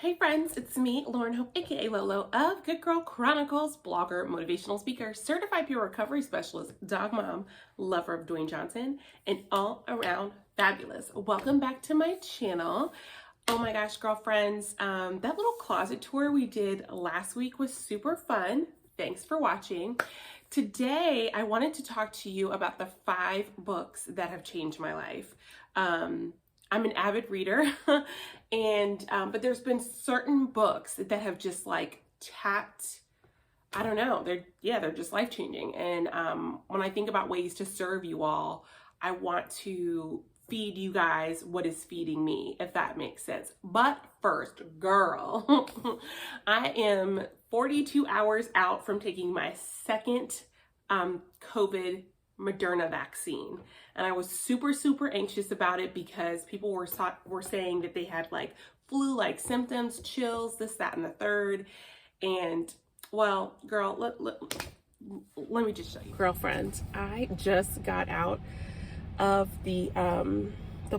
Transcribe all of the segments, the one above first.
Hey friends, it's me, Lauren Hope, aka Lolo of Good Girl Chronicles, blogger, motivational speaker, certified peer recovery specialist, dog mom, lover of Dwayne Johnson, and all around fabulous. Welcome back to my channel. Oh my gosh, girlfriends, that little closet tour we did last week was super fun. Thanks for watching. Today, I wanted to talk to you about the 5 books that have changed my life. I'm an avid reader, and but there's been certain books that have just like tapped, I don't know, they're just life-changing. And when I think about ways to serve you all, I want to feed you guys what is feeding me, if that makes sense. But first, girl, I am 42 hours out from taking my second COVID Moderna vaccine, and I was super anxious about it because people were saying that they had like flu-like symptoms, chills, this, that, and the third. And well, girl, let me just show you, girlfriend. I just got out of the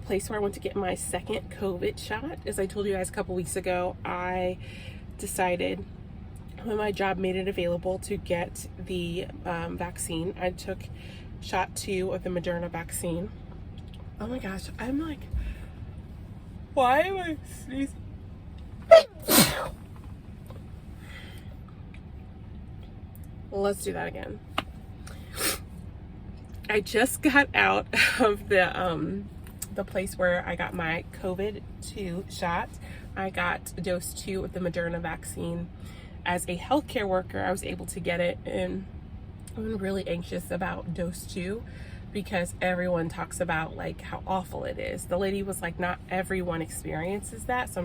place where I went to get my second COVID shot. As I told you guys a couple weeks ago, I decided when my job made it available to get the vaccine, I took shot 2 of the Moderna vaccine. Oh my gosh, I'm like, why am I sneezing? Let's do that again. I just got out of the place where I got my COVID-2 shot. I got dose 2 of the Moderna vaccine. As a healthcare worker, I was able to get it, and I'm really anxious about dose 2 because everyone talks about like how awful it is. The lady was like, not everyone experiences that, so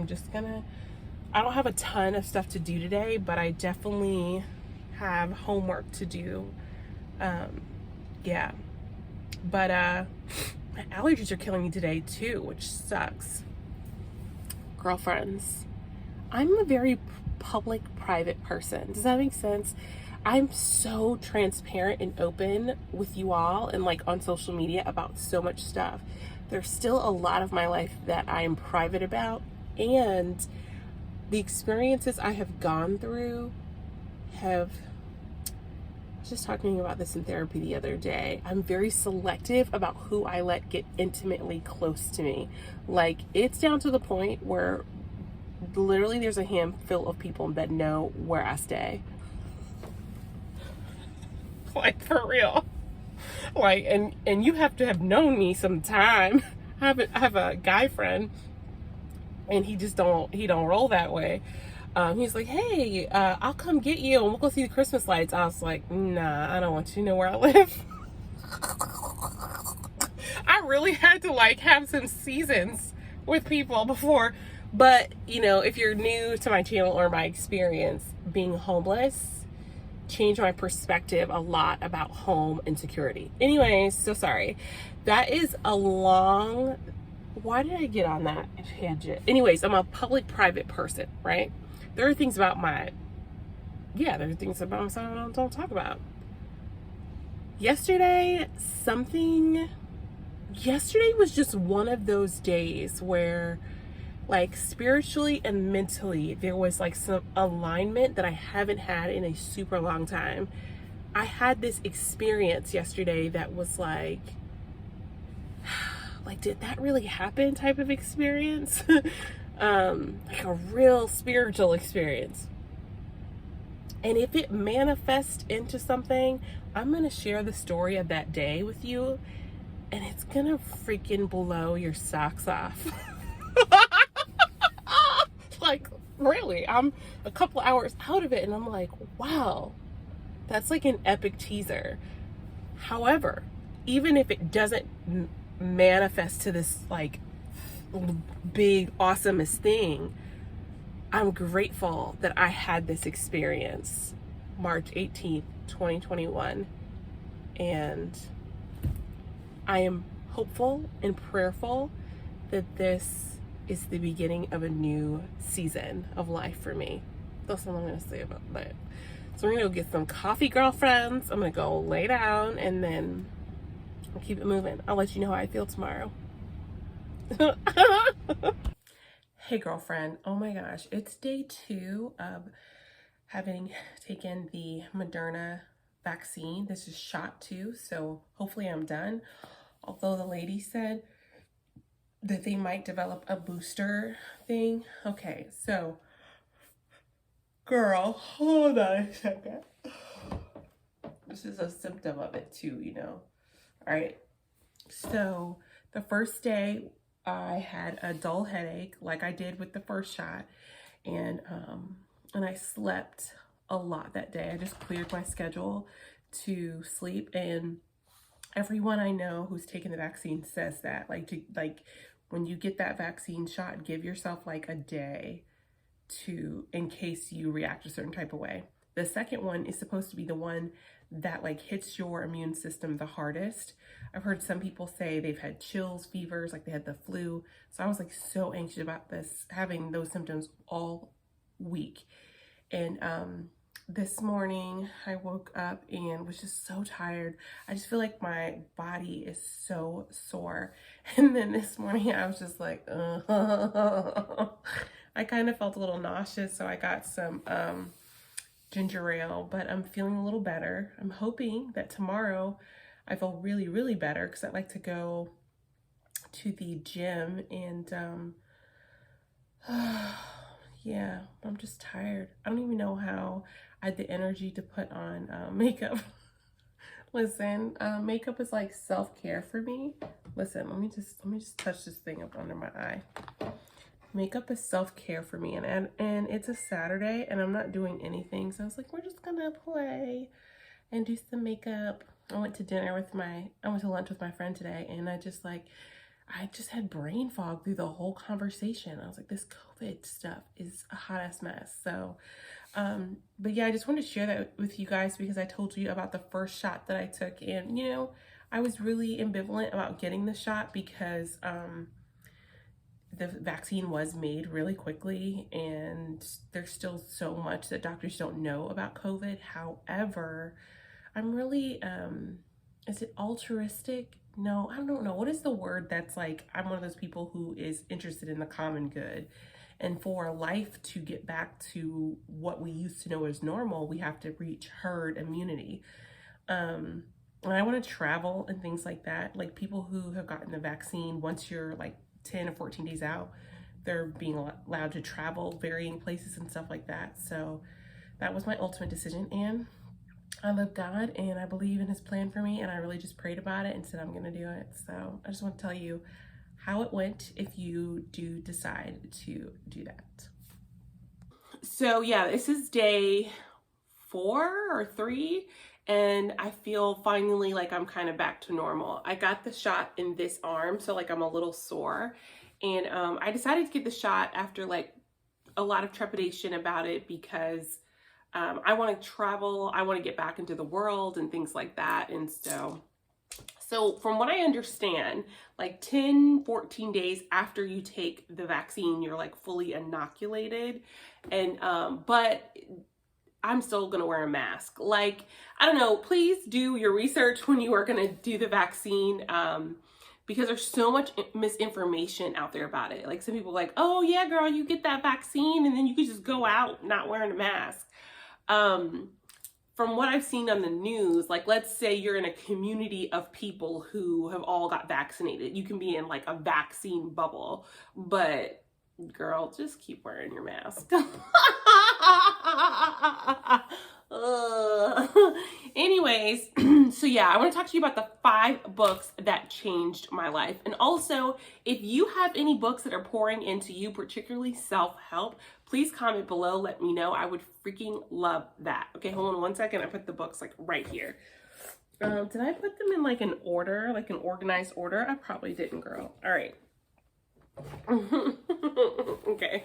I don't have a ton of stuff to do today, but I definitely have homework to do. Yeah, but my allergies are killing me today too, which sucks. Girlfriends, I'm a very public-private person. Does that make sense? I'm so transparent and open with you all and like on social media about so much stuff. There's still a lot of my life that I am private about, and the experiences I have gone through I was just talking about this in therapy the other day. I'm very selective about who I let get intimately close to me. Like, it's down to the point where literally there's a handful of people that know where I stay. Like, for real. Like, and you have to have known me some time. I have a guy friend, and he don't roll that way. He's like, hey, I'll come get you and we'll go see the Christmas lights. I was like, nah, I don't want you to know where I live. I really had to like have some seasons with people before. But, you know, if you're new to my channel or my experience, being homeless changed my perspective a lot about home insecurity. Anyways, so sorry. That is a long... Why did I get on that tangent? Anyways, I'm a public-private person, right? There are things about myself I don't talk about. Yesterday was just one of those days where, like, spiritually and mentally, there was like some alignment that I haven't had in a super long time. I had this experience yesterday that was like, did that really happen type of experience? Like a real spiritual experience. And if it manifests into something, I'm going to share the story of that day with you, and it's going to freaking blow your socks off. Like, really, I'm a couple hours out of it, and I'm like, wow, that's like an epic teaser. However, even if it doesn't manifest to this like big awesomest thing, I'm grateful that I had this experience March 18th, 2021, and I am hopeful and prayerful that this is the beginning of a new season of life for me. That's all I'm going to say about that. So we're going to go get some coffee, girlfriends. I'm going to go lay down, and then I'll keep it moving. I'll let you know how I feel tomorrow. Hey girlfriend, oh my gosh, it's day 2 of having taken the Moderna vaccine. This is shot 2, so hopefully I'm done. Although the lady said that they might develop a booster thing. Okay, so girl, hold on a second. This is a symptom of it too, you know. All right, so the first day I had a dull headache like I did with the first shot, and I slept a lot that day. I just cleared my schedule to sleep, and everyone I know who's taken the vaccine says that like when you get that vaccine shot, give yourself like a day to, in case you react a certain type of way. The second one is supposed to be the one that like hits your immune system the hardest. I've heard some people say they've had chills, fevers, like they had the flu. So I was like so anxious about this, having those symptoms all week. And this morning I woke up and was just so tired. I just feel like my body is so sore. And then this morning I was just like, I kind of felt a little nauseous. So I got some ginger ale, but I'm feeling a little better. I'm hoping that tomorrow I feel really, really better, because I'd like to go to the gym, and yeah, I'm just tired. I don't even know how I had the energy to put on makeup. Listen, makeup is like self-care for me. Listen, let me just touch this thing up under my eye. Makeup is self-care for me, and it's a Saturday and I'm not doing anything, so I was like, we're just gonna play and do some makeup. I went to lunch with my friend today, and I just had brain fog through the whole conversation. I was like, this COVID stuff is a hot ass mess. So but yeah, I just wanted to share that with you guys, because I told you about the first shot that I took, and you know, I was really ambivalent about getting the shot because the vaccine was made really quickly, and there's still so much that doctors don't know about COVID. However, I'm really, is it altruistic? No, I don't know. What is the word that's like, I'm one of those people who is interested in the common good. And for life to get back to what we used to know as normal, we have to reach herd immunity. And I want to travel and things like that. Like people who have gotten the vaccine, once you're like 10 or 14 days out, they're being allowed to travel varying places and stuff like that. So that was my ultimate decision, and I love God and I believe in his plan for me, and I really just prayed about it and said I'm gonna do it. So I just want to tell you how it went if you do decide to do that. So yeah, this is day 4 or 3, and I feel finally like I'm kind of back to normal. I got the shot in this arm, so like I'm a little sore, and I decided to get the shot after like a lot of trepidation about it, because I want to travel, I want to get back into the world and things like that. And so from what I understand, like 10, 14 days after you take the vaccine, you're like fully inoculated. And, but I'm still going to wear a mask. Like, I don't know, please do your research when you are going to do the vaccine. Because there's so much misinformation out there about it. Like some people are like, oh yeah, girl, you get that vaccine and then you can just go out not wearing a mask. From what I've seen on the news, like let's say you're in a community of people who have all got vaccinated. You can be in like a vaccine bubble, but girl, just keep wearing your mask. Anyways, so yeah, I want to talk to you about the 5 books that changed my life. And also, if you have any books that are pouring into you, particularly self-help, please comment below, let me know. I would freaking love that. Okay, hold on one second. I put the books like right here. Did I put them in like an order, like an organized order? I probably didn't, girl. All right. Okay.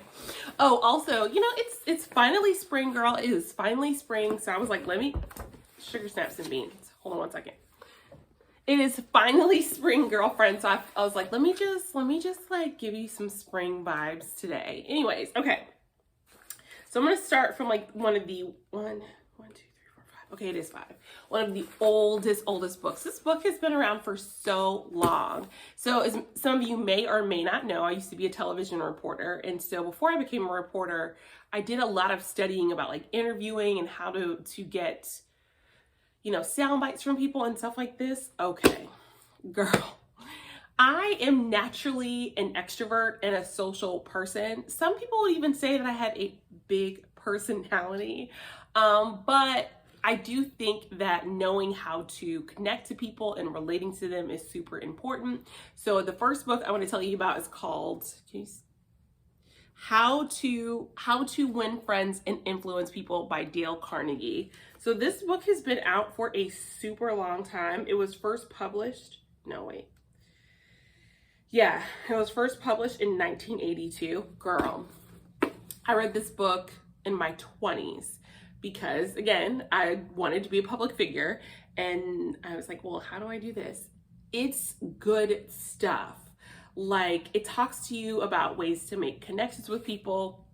Oh, also, you know, it's finally spring, girl. It is finally spring. So I was like, let me sugar snaps and beans. Hold on one second. It is finally spring, girlfriend. So I was like, let me just like give you some spring vibes today. Anyways, okay. So I'm gonna start from like one of the 1, 2, 3, 4, Okay, it is 5. One of the oldest books. This book has been around for so long. So as some of you may or may not know, I used to be a television reporter. And so before I became a reporter, I did a lot of studying about like interviewing and how to get, sound bites from people and stuff like this. Okay, girl. I am naturally an extrovert and a social person. Some people would even say that I have a big personality. But I do think that knowing how to connect to people and relating to them is super important. So the first book I want to tell you about is called How to Win Friends and Influence People by Dale Carnegie. So this book has been out for a super long time. It was first published, it was first published in 1982. Girl, I read this book in my 20s because, again, I wanted to be a public figure. And I was like, well, how do I do this? It's good stuff. Like, it talks to you about ways to make connections with people,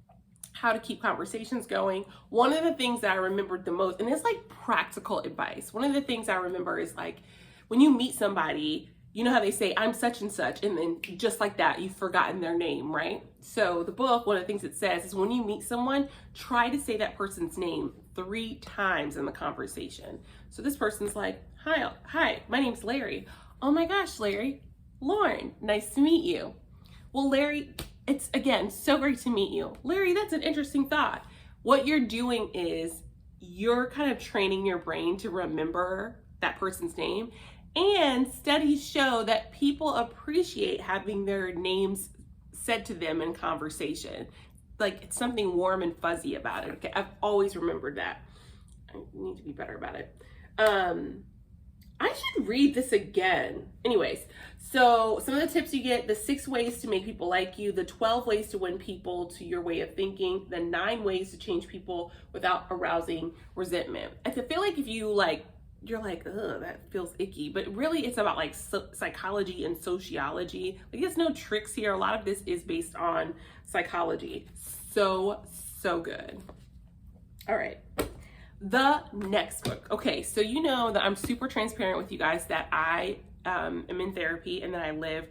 how to keep conversations going. One of the things that I remembered the most, and it's like practical advice. One of the things I remember is like, when you meet somebody, you know how they say, I'm such and such, and then just like that, you've forgotten their name, right? So the book, one of the things it says is when you meet someone, try to say that person's name 3 times in the conversation. So this person's like, hi, my name's Larry. Oh my gosh, Larry. Lauren, nice to meet you. Well, Larry, it's again, so great to meet you. Larry, that's an interesting thought. What you're doing is you're kind of training your brain to remember that person's name. And studies show that people appreciate having their names said to them in conversation. Like, it's something warm and fuzzy about it. Okay, I've always remembered that. I need to be better about it. I should read this again. Anyways, so some of the tips you get: the 6 ways to make people like you, the 12 ways to win people to your way of thinking, the 9 ways to change people without arousing resentment. I feel like if you you're like, ugh, that feels icky. But really, it's about like psychology and sociology. Like, there's no tricks here. A lot of this is based on psychology. So good. All right. The next book. Okay, so you know that I'm super transparent with you guys that I am in therapy and that I live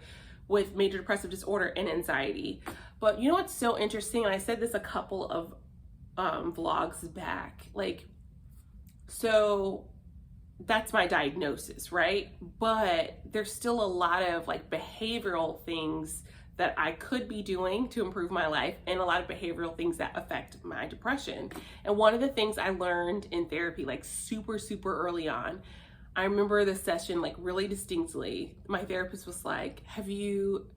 with major depressive disorder and anxiety. But you know what's so interesting? And I said this a couple of vlogs back. So that's my diagnosis, right? But there's still a lot of like behavioral things that I could be doing to improve my life, and a lot of behavioral things that affect my depression. And one of the things I learned in therapy, like super early on, I remember the session like really distinctly. My therapist was like, have you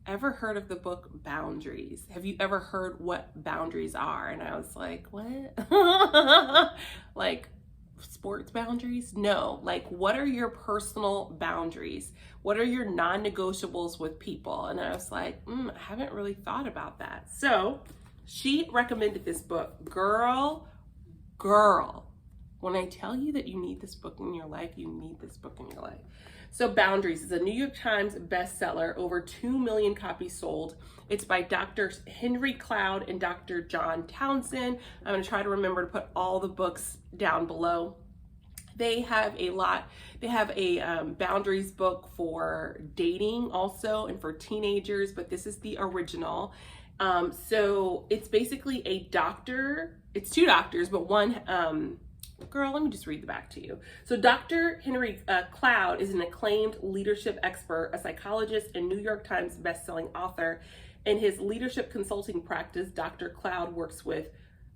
ever heard of the book Boundaries? Have you ever heard what boundaries are? And I was like, what? Like, sports boundaries? No. Like, what are your personal boundaries? What are your non-negotiables with people? And I was like, I haven't really thought about that. So she recommended this book. Girl, when I tell you that you need this book in your life, you need this book in your life. So Boundaries is a New York Times bestseller, over 2 million copies sold. It's by Dr. Henry Cloud and Dr. John Townsend. I'm going to try to remember to put all the books down below. They have a boundaries book for dating also, and for teenagers, but this is the original. So it's basically it's 2 doctors, but one, girl, let me just read the back to you. So Dr. Henry Cloud is an acclaimed leadership expert, a psychologist, and New York Times bestselling author. In his leadership consulting practice, Dr. Cloud works with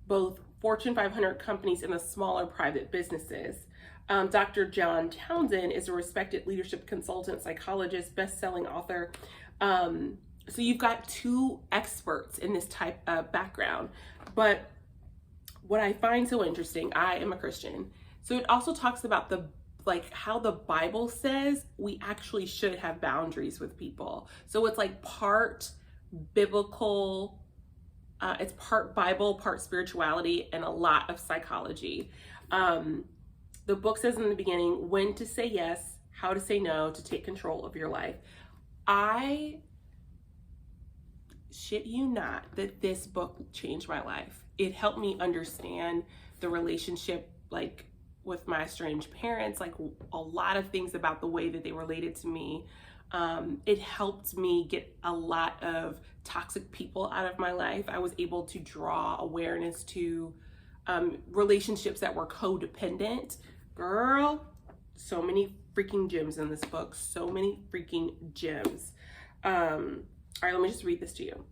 both Fortune 500 companies and the smaller private businesses. Dr. John Townsend is a respected leadership consultant, psychologist, best-selling author. So you've got 2 experts in this type of background. But what I find so interesting, I am a Christian, so it also talks about how the Bible says we actually should have boundaries with people. So it's like part biblical, it's part Bible, part spirituality, and a lot of psychology. The book says in the beginning when to say yes, how to say no, to take control of your life. I shit you not that this book changed my life. It helped me understand the relationship, like with my estranged parents, like a lot of things about the way that they related to me. It helped me get a lot of toxic people out of my life. I was able to draw awareness to relationships that were codependent. Girl, so many freaking gems in this book. So many freaking gems. All right, let me just read this to you.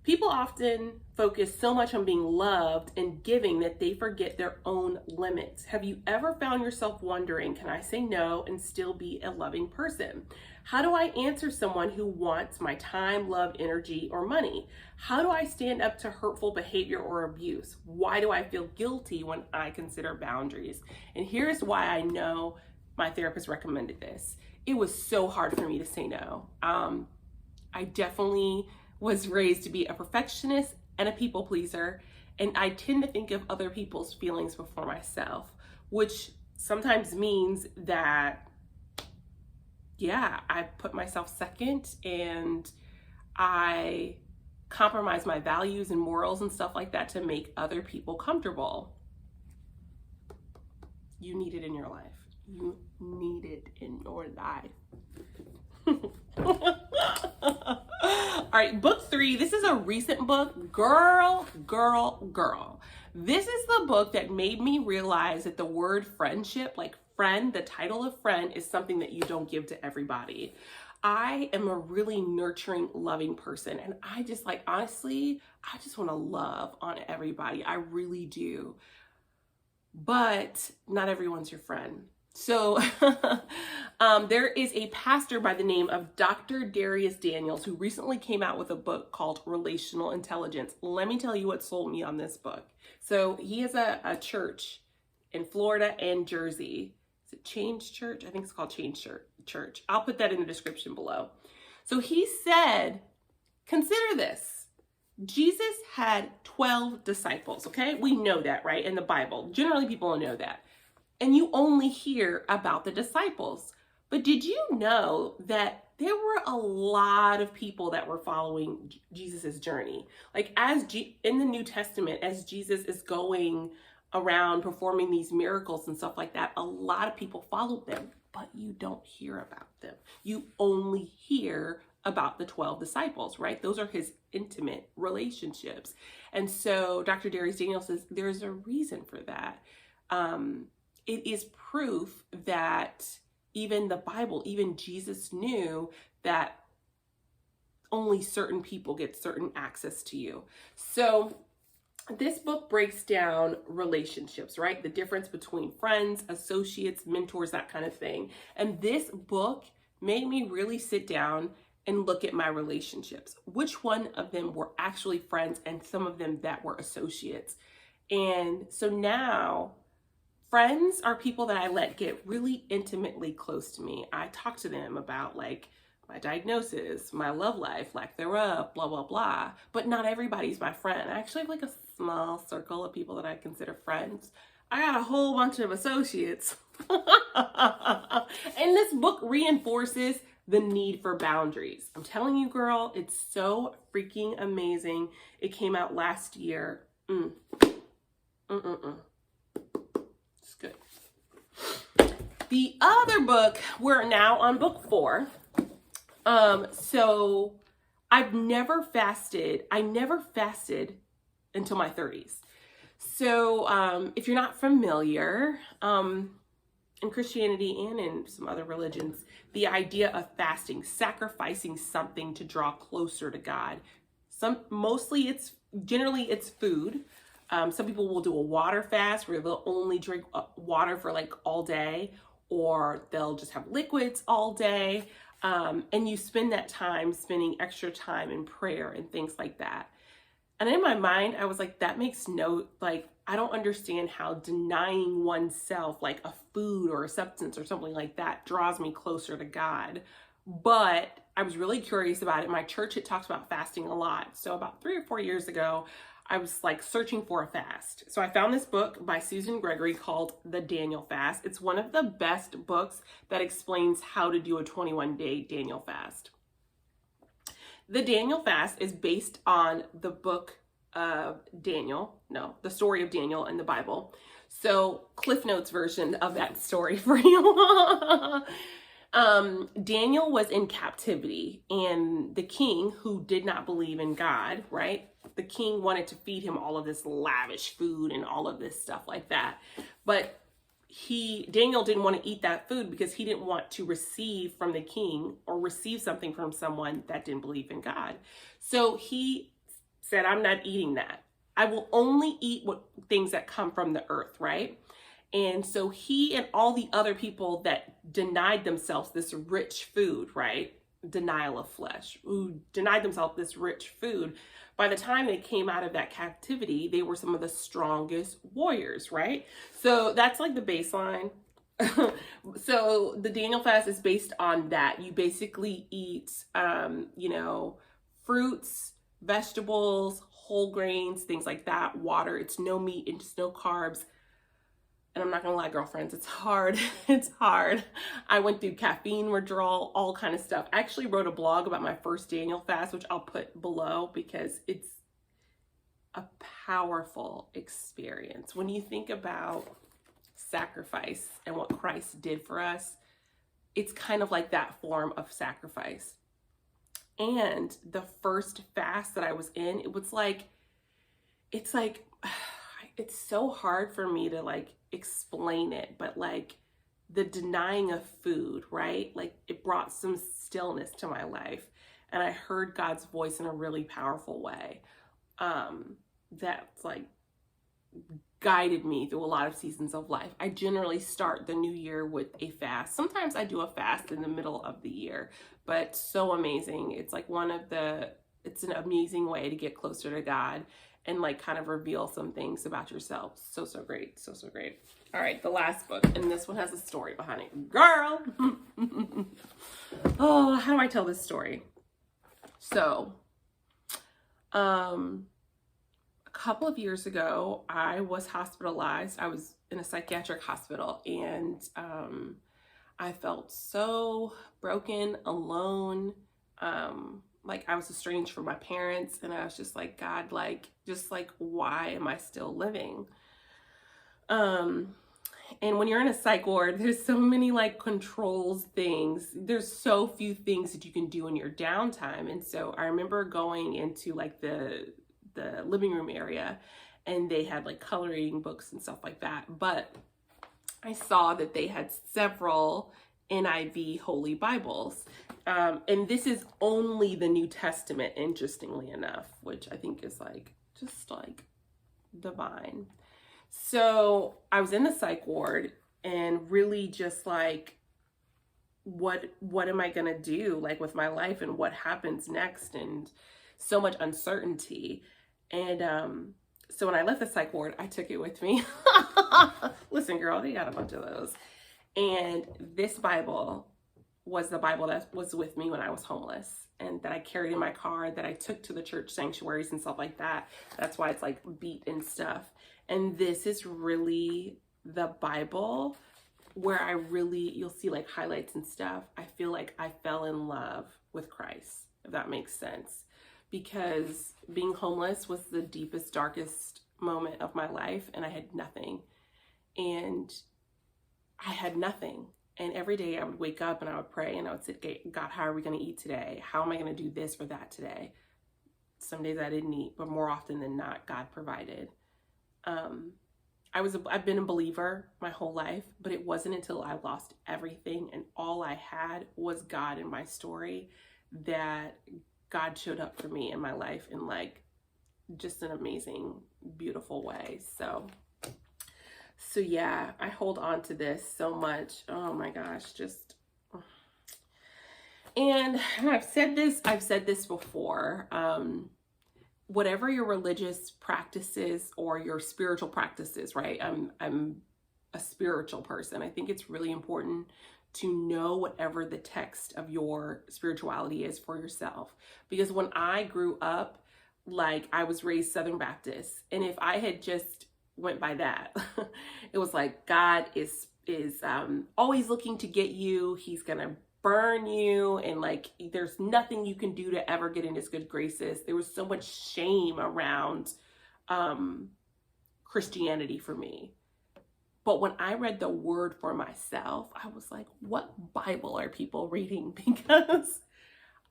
People often focus so much on being loved and giving that they forget their own limits. Have you ever found yourself wondering, can I say no and still be a loving person? How do I answer someone who wants my time, love, energy, or money? How do I stand up to hurtful behavior or abuse? Why do I feel guilty when I consider boundaries? And here's why I know my therapist recommended this. It was so hard for me to say no. I definitely was raised to be a perfectionist and a people pleaser, and I tend to think of other people's feelings before myself, which sometimes means that, yeah, I put myself second and I compromise my values and morals and stuff like that to make other people comfortable. You need it in your life. You need it in your life. All right, book 3. This is a recent book. Girl. This is the book that made me realize that the word friendship, like friend, the title of friend, is something that you don't give to everybody. I am a really nurturing, loving person. And I just honestly, I just want to love on everybody. I really do. But not everyone's your friend. So there is a pastor by the name of Dr. Dharius Daniels who recently came out with a book called Relational Intelligence. Let me tell you what sold me on this book. So he has a church in Florida and Jersey. Is it Change Church? I think it's called Change Church. I'll put that in the description below. So he said, consider this. Jesus had 12 disciples, okay? We know that, right? In the Bible. Generally, people know that. And you only hear about the disciples. But did you know that there were a lot of people that were following Jesus's journey? Like in the New Testament, as Jesus is going around performing these miracles and stuff like that, a lot of people followed them, but you don't hear about them. You only hear about the 12 disciples, right? Those are his intimate relationships. And so Dr. Dharius Daniels says there's a reason for that. It is proof that even the Bible, even Jesus knew that only certain people get certain access to you. So this book breaks down relationships, right? The difference between friends, associates, mentors, that kind of thing. And this book made me really sit down and look at my relationships. Which one of them were actually friends and some of them that were associates. And so now, friends are people that I let get really intimately close to me. I talk to them about like my diagnosis, my love life, lack thereof, blah, blah, blah. But not everybody's my friend. I actually have like a small circle of people that I consider friends. I got a whole bunch of associates. And this book reinforces the need for boundaries. I'm telling you, girl, it's so freaking amazing. It came out last year. It's good. The other book, we're now on book 4. So I've never fasted. I never fasted until my 30s. So if you're not familiar, in Christianity and in some other religions, the idea of fasting, sacrificing something to draw closer to God. Generally it's food. Some people will do a water fast where they'll only drink water for like all day, or they'll just have liquids all day. And you spend that time spending extra time in prayer and things like that. And in my mind, I was like, that makes I don't understand how denying oneself like a food or a substance or something like that draws me closer to God. But I was really curious about it. My church had talked about fasting a lot. So about 3 or 4 years ago, I was like searching for a fast. So I found this book by Susan Gregory called The Daniel Fast. It's one of the best books that explains how to do a 21-day Daniel fast. The Daniel Fast is based on the book of Daniel. No, the story of Daniel in the Bible. So Cliff Notes version of that story for you. Daniel was in captivity, and the king, who did not believe in God, right? The king wanted to feed him all of this lavish food and all of this stuff like that. But Daniel didn't want to eat that food because he didn't want to receive from the king or receive something from someone that didn't believe in God. So he said, I'm not eating that. I will only eat things that come from the earth, right? And so he and all the other people that denied themselves this rich food, right? Denial of flesh, who denied themselves this rich food. By the time they came out of that captivity, they were some of the strongest warriors, right? So that's like the baseline. So the Daniel fast is based on that. You basically eat, fruits, vegetables, whole grains, things like that, water. It's no meat, it's no carbs. And I'm not gonna lie, girlfriends, it's hard. It's hard. I went through caffeine withdrawal, all kind of stuff. I actually wrote a blog about my first Daniel fast, which I'll put below because it's a powerful experience. When you think about sacrifice and what Christ did for us, it's kind of like that form of sacrifice. And the first fast that I was in, it's so hard for me to like explain it, but like the denying of food, right? Like it brought some stillness to my life, and I heard God's voice in a really powerful way. That's like guided me through a lot of seasons of life. I generally start the new year with a fast. Sometimes I do a fast in the middle of the year, but so amazing. It's like it's an amazing way to get closer to God and like kind of reveal some things about yourself. So great. So great. All right, the last book, and this one has a story behind it. Girl! Oh, how do I tell this story? So, a couple of years ago, I was hospitalized. I was in a psychiatric hospital, and I felt so broken, alone, like I was estranged from my parents, and I was just like, God, why am I still living? And when you're in a psych ward, there's so many like controls things. There's so few things that you can do in your downtime. And so I remember going into like the living room area, and they had like coloring books and stuff like that. But I saw that they had several NIV Holy Bibles. And this is only the New Testament, interestingly enough, which I think is just divine. So I was in the psych ward and really just like, what am I going to do like with my life, and what happens next, and so much uncertainty. And so when I left the psych ward, I took it with me. Listen, girl, they got a bunch of those. And this Bible was the Bible that was with me when I was homeless, and that I carried in my car, that I took to the church sanctuaries and stuff like that. That's why it's like beat and stuff. And this is really the Bible where you'll see like highlights and stuff. I feel like I fell in love with Christ, if that makes sense. Because being homeless was the deepest, darkest moment of my life, and I had nothing. And I had nothing. And every day I would wake up and I would pray, and I would say, God, how are we going to eat today? How am I going to do this or that today? Some days I didn't eat, but more often than not, God provided. I've been a believer my whole life, but it wasn't until I lost everything and all I had was God in my story that God showed up for me in my life in like just an amazing, beautiful way. So yeah, I hold on to this so much. Oh my gosh, and I've said this before. Whatever your religious practices or your spiritual practices, right? I'm a spiritual person. I think it's really important to know whatever the text of your spirituality is for yourself. Because when I grew up, like I was raised Southern Baptist, and if I had just went by that, it was like God is always looking to get you. He's gonna burn you, and like there's nothing you can do to ever get in his good graces. There was so much shame around Christianity for me. But when I read the Word for myself, I was like, what Bible are people reading? Because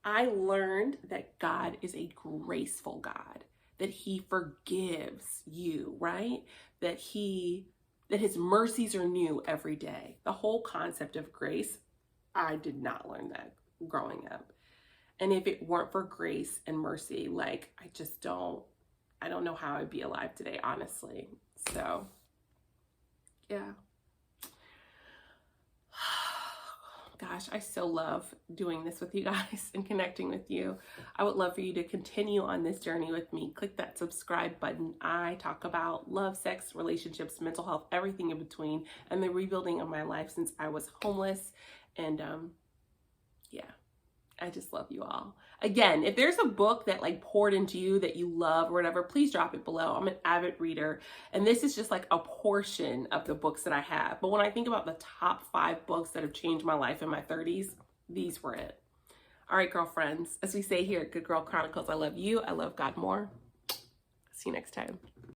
I learned that God is a graceful God, that he forgives you, right? That his mercies are new every day. The whole concept of grace, I did not learn that growing up. And if it weren't for grace and mercy, like, I don't know how I'd be alive today, honestly. So, yeah. Gosh, I so love doing this with you guys and connecting with you. I would love for you to continue on this journey with me. Click that subscribe button. I talk about love, sex, relationships, mental health, everything in between, and the rebuilding of my life since I was homeless. And yeah, I just love you all. Again, if there's a book that like poured into you that you love or whatever, please drop it below. I'm an avid reader, and this is just like a portion of the books that I have. But when I think about the top 5 books that have changed my life in my 30s, these were it. All right, girlfriends, as we say here at Good Girl Chronicles, I love you. I love God more. See you next time.